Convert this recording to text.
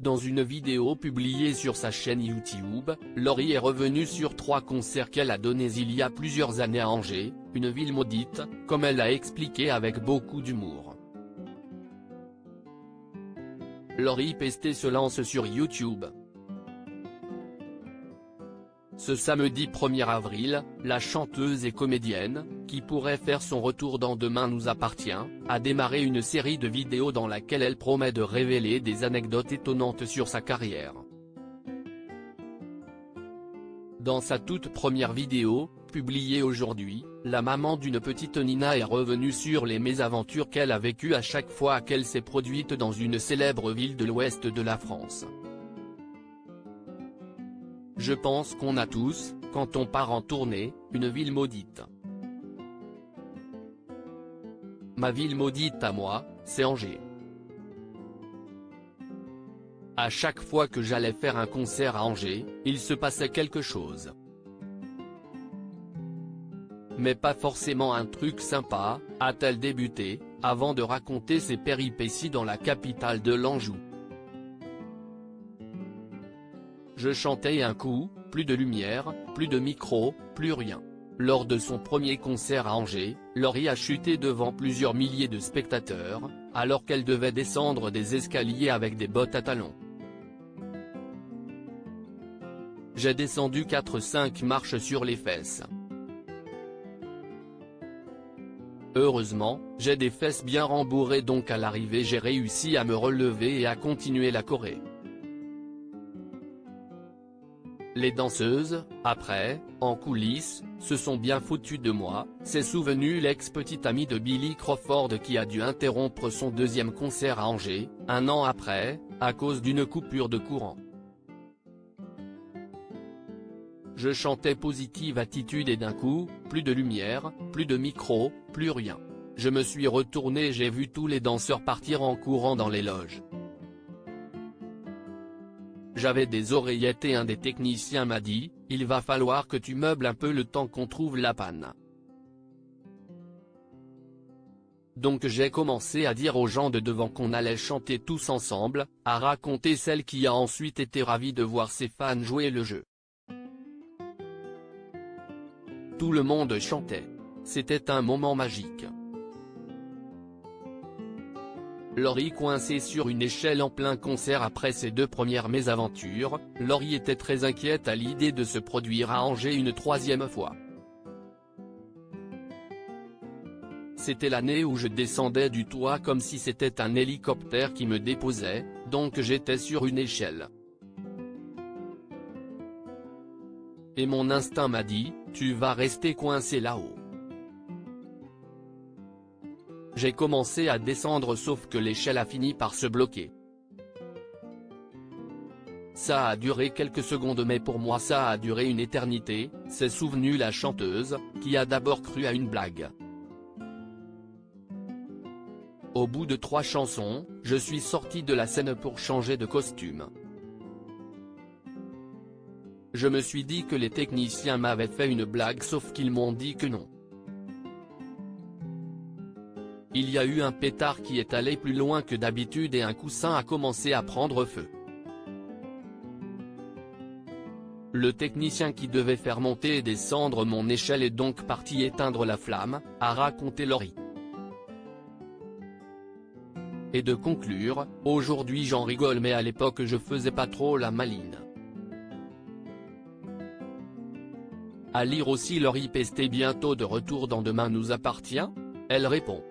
Dans une vidéo publiée sur sa chaîne YouTube, Laurie est revenue sur 3 concerts qu'elle a donnés il y a plusieurs années à Angers, une ville maudite, comme elle l'a expliqué avec beaucoup d'humour. Laurie Pestet se lance sur YouTube. Ce samedi 1er avril, la chanteuse et comédienne, qui pourrait faire son retour dans Demain nous appartient, a démarré une série de vidéos dans laquelle elle promet de révéler des anecdotes étonnantes sur sa carrière. Dans sa toute première vidéo, publiée aujourd'hui, la maman d'une petite Nina est revenue sur les mésaventures qu'elle a vécues à chaque fois qu'elle s'est produite dans une célèbre ville de l'ouest de la France. Je pense qu'on a tous, quand on part en tournée, une ville maudite. Ma ville maudite à moi, c'est Angers. À chaque fois que j'allais faire un concert à Angers, il se passait quelque chose. Mais pas forcément un truc sympa, a-t-elle débuté, avant de raconter ses péripéties dans la capitale de l'Anjou. Je chantais un coup, plus de lumière, plus de micro, plus rien. Lors de son premier concert à Angers, Laurie a chuté devant plusieurs milliers de spectateurs, alors qu'elle devait descendre des escaliers avec des bottes à talons. J'ai descendu 4-5 marches sur les fesses. Heureusement, j'ai des fesses bien rembourrées, donc à l'arrivée j'ai réussi à me relever et à continuer la choré. Les danseuses, après, en coulisses, se sont bien foutues de moi, s'est souvenu l'ex-petite amie de Billy Crawford qui a dû interrompre son deuxième concert à Angers, 1 an après, à cause d'une coupure de courant. Je chantais Positive Attitude et d'un coup, plus de lumière, plus de micro, plus rien. Je me suis retourné et j'ai vu tous les danseurs partir en courant dans les loges. J'avais des oreillettes et un des techniciens m'a dit, il va falloir que tu meubles un peu le temps qu'on trouve la panne. Donc j'ai commencé à dire aux gens de devant qu'on allait chanter tous ensemble, à raconter celle qui a ensuite été ravie de voir ses fans jouer le jeu. Tout le monde chantait. C'était un moment magique. Laurie coincée sur une échelle en plein concert après ses 2 premières mésaventures, Laurie était très inquiète à l'idée de se produire à Angers une 3e fois. C'était l'année où je descendais du toit comme si c'était un hélicoptère qui me déposait, donc j'étais sur une échelle. Et mon instinct m'a dit, tu vas rester coincé là-haut. J'ai commencé à descendre sauf que l'échelle a fini par se bloquer. Ça a duré quelques secondes mais pour moi ça a duré une éternité, s'est souvenue la chanteuse, qui a d'abord cru à une blague. Au bout de 3 chansons, je suis sorti de la scène pour changer de costume. Je me suis dit que les techniciens m'avaient fait une blague sauf qu'ils m'ont dit que non. Il y a eu un pétard qui est allé plus loin que d'habitude et un coussin a commencé à prendre feu. Le technicien qui devait faire monter et descendre mon échelle est donc parti éteindre la flamme, a raconté Laurie. Et de conclure, aujourd'hui j'en rigole mais à l'époque je faisais pas trop la maline. À lire aussi Laurie Pestet bientôt de retour dans Demain nous appartient ? Elle répond.